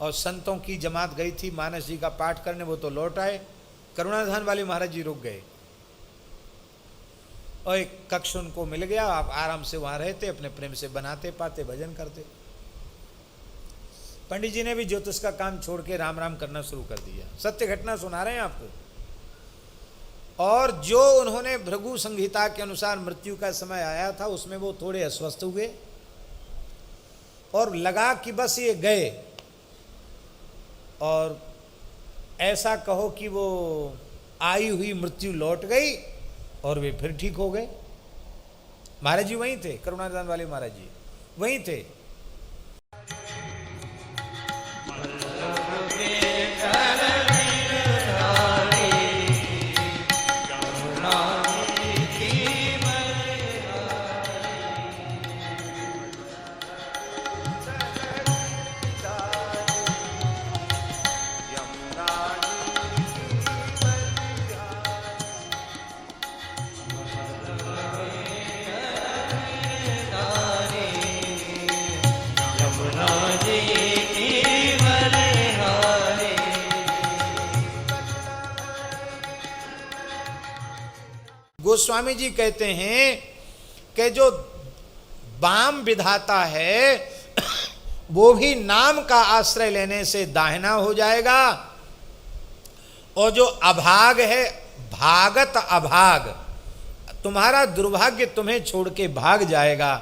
और संतों की जमात गई थी मानस जी का पाठ करने, वो तो लौट आए। करुणाधान वाले महाराज जी रुक गए और एक कक्ष उनको मिल गया, आप आराम से वहां रहते, अपने प्रेम से बनाते पाते भजन करते। पंडित जी ने भी ज्योतिष का काम छोड़ के राम राम करना शुरू कर दिया। सत्य घटना सुना रहे हैं आपको। और जो उन्होंने भृगु संहिता के अनुसार मृत्यु का समय आया था, उसमें वो थोड़े अस्वस्थ हुए और लगा कि बस ये गए, और ऐसा कहो कि वो आई हुई मृत्यु लौट गई और वे फिर ठीक हो गए। महाराज जी वहीं थे, करुणादान वाले महाराज जी वहीं थे। गोस्वामी जी कहते हैं कि जो वाम विधाता है वो भी नाम का आश्रय लेने से दाहिना हो जाएगा, और जो अभाग है भागत अभाग, तुम्हारा दुर्भाग्य तुम्हें छोड़ के भाग जाएगा।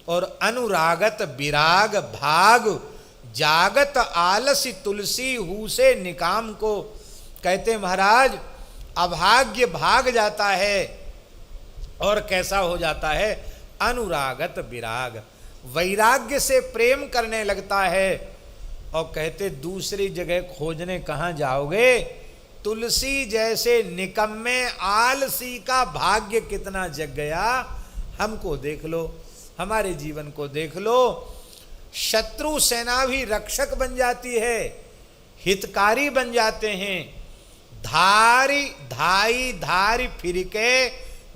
और अनुरागत विराग भाग जागत आलसी तुलसी हु से निकाम को कहते महाराज अभाग्य भाग जाता है और कैसा हो जाता है, अनुरागत विराग, वैराग्य से प्रेम करने लगता है। और कहते दूसरी जगह खोजने कहाँ जाओगे, तुलसी जैसे निकम्मे आलसी का भाग्य कितना जग गया। हमको देख लो, हमारे जीवन को देख लो। शत्रु सेना भी रक्षक बन जाती है, हितकारी बन जाते हैं। धारी धाई धारी फिरके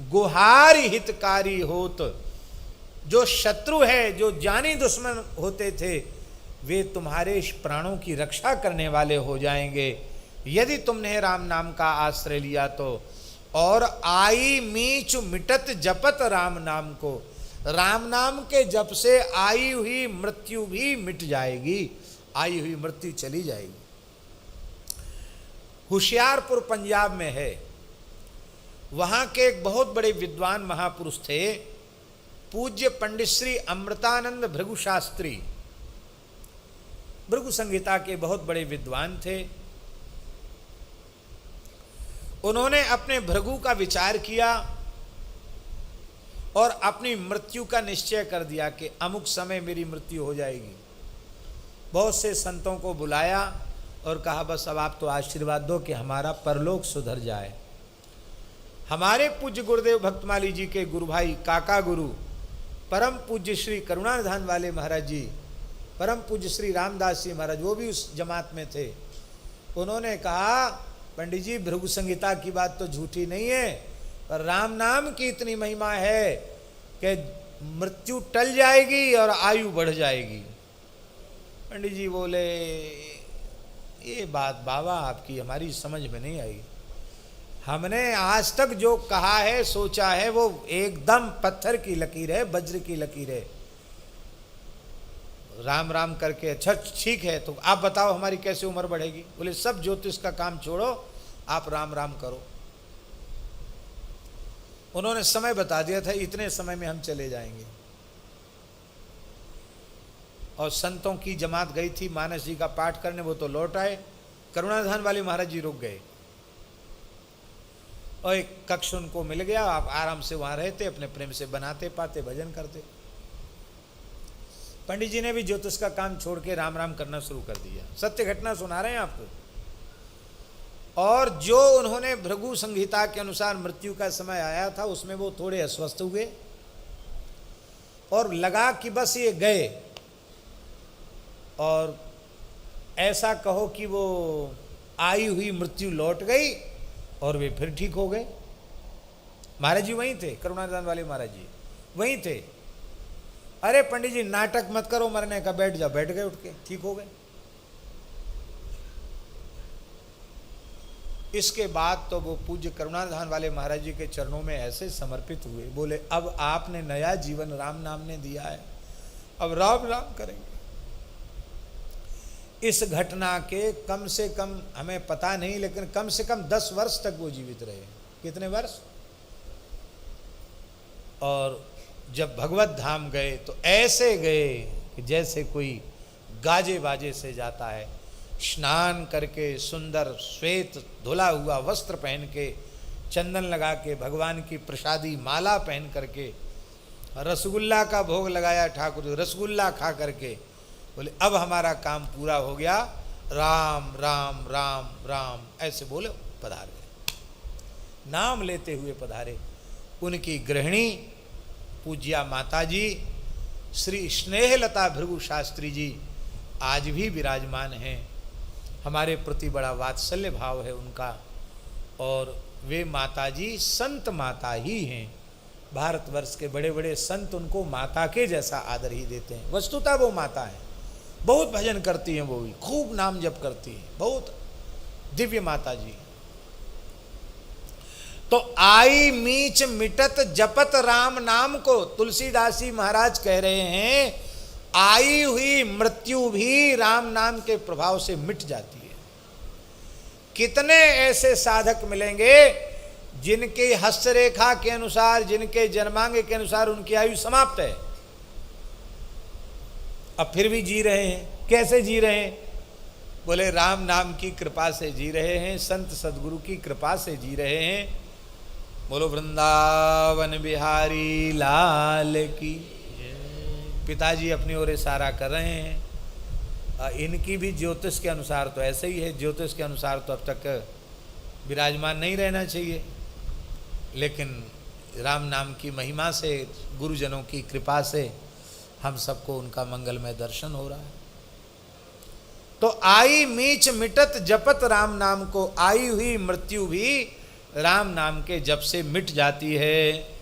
गुहारी हितकारी होत। जो शत्रु है, जो जानी दुश्मन होते थे, वे तुम्हारे प्राणों की रक्षा करने वाले हो जाएंगे यदि तुमने राम नाम का आश्रय लिया तो। और आई मीच मिटत जपत राम नाम को, राम नाम के जप से आई हुई मृत्यु भी मिट जाएगी, आई हुई मृत्यु चली जाएगी। होशियारपुर पंजाब में है, वहाँ के एक बहुत बड़े विद्वान महापुरुष थे, पूज्य पंडित श्री अमृतानंद भृगु शास्त्री। भृगु संहिता के बहुत बड़े विद्वान थे। उन्होंने अपने भृगु का विचार किया और अपनी मृत्यु का निश्चय कर दिया कि अमुक समय मेरी मृत्यु हो जाएगी। बहुत से संतों को बुलाया और कहा बस अब आप तो आशीर्वाद दो कि हमारा परलोक सुधर जाए। हमारे पूज्य गुरुदेव भक्तमाली जी के गुरु भाई काका गुरु परम पूज्य श्री करुणाधान वाले महाराज जी, परम पूज्य श्री रामदास जी महाराज, वो भी उस जमात में थे। उन्होंने कहा पंडित जी भृगु संहिता की बात तो झूठी नहीं है, पर राम नाम की इतनी महिमा है कि मृत्यु टल जाएगी और आयु बढ़ जाएगी। पंडित जी बोले ये बात बाबा आपकी हमारी समझ में नहीं आई। हमने आज तक जो कहा है सोचा है वो एकदम पत्थर की लकीर है, वज्र की लकीर है। राम राम करके अच्छा ठीक है, तो आप बताओ हमारी कैसे उम्र बढ़ेगी। बोले सब ज्योतिष का काम छोड़ो, आप राम राम करो। उन्होंने समय बता दिया था, इतने समय में हम चले जाएंगे। और संतों की जमात गई थी मानस जी का पाठ करने, वो तो लौट आए। करुणाधान वाले महाराज जी रुक गए और एक कक्ष उनको मिल गया, आप आराम से वहां रहते, अपने प्रेम से बनाते पाते भजन करते। पंडित जी ने भी ज्योतिष का काम छोड़ के राम राम करना शुरू कर दिया। सत्य घटना सुना रहे हैं आपको। और जो उन्होंने भृगु संहिता के अनुसार मृत्यु का समय आया था, उसमें वो थोड़े अस्वस्थ हुए और लगा कि बस ये गए, और ऐसा कहो कि वो आई हुई मृत्यु लौट गई और वे फिर ठीक हो गए। महाराज जी वहीं थे, करुणादान वाले महाराज जी वहीं थे। अरे पंडित जी नाटक मत करो मरने का, बैठ जाओ। बैठ गए, उठ के ठीक हो गए। इसके बाद तो वो पूज्य करुणाधान वाले महाराज जी के चरणों में ऐसे समर्पित हुए, बोले अब आपने नया जीवन राम नाम ने दिया है, अब राम नाम करेंगे। इस घटना के कम से कम हमें पता नहीं, लेकिन कम से कम 10 वर्ष तक वो जीवित रहे। कितने वर्ष? और जब भगवत धाम गए तो ऐसे गए कि जैसे कोई गाजे बाजे से जाता है। स्नान करके सुंदर श्वेत धुला हुआ वस्त्र पहन के, चंदन लगा के, भगवान की प्रसादी माला पहन करके, रसगुल्ला का भोग लगाया ठाकुर, रसगुल्ला खा करके बोले अब हमारा काम पूरा हो गया, राम राम राम राम ऐसे बोले पधार गए, नाम लेते हुए पधारे। उनकी गृहिणी पूज्या माताजी श्री स्नेहलता भृगु शास्त्री जी आज भी विराजमान हैं। हमारे प्रति बड़ा वात्सल्य भाव है उनका, और वे माताजी संत माता ही हैं। भारतवर्ष के बड़े बड़े संत उनको माता के जैसा आदर ही देते हैं। वस्तुतः वो माता है, बहुत भजन करती हैं, वो भी खूब नाम जप करती हैं, बहुत दिव्य माता जी। तो आई मीच मिटत जपत राम नाम को, तुलसीदासी महाराज कह रहे हैं आई हुई मृत्यु भी राम नाम के प्रभाव से मिट जाती है। कितने ऐसे साधक मिलेंगे जिनके हस्तरेखा के अनुसार, जिनके जन्मांग के अनुसार उनकी आयु समाप्त है, अब फिर भी जी रहे हैं। कैसे जी रहे हैं? बोले राम नाम की कृपा से जी रहे हैं, संत सदगुरु की कृपा से जी रहे हैं। बोलो वृंदावन बिहारी लाल की। पिताजी अपनी ओर इशारा कर रहे हैं। इनकी भी ज्योतिष के अनुसार तो ऐसे ही है, ज्योतिष के अनुसार तो अब तक विराजमान नहीं रहना चाहिए, लेकिन राम नाम की महिमा से, गुरुजनों की कृपा से हम सबको उनका मंगलमय दर्शन हो रहा है। तो आई मीच मिटत जपत राम नाम को, आई हुई मृत्यु भी राम नाम के जप से मिट जाती है।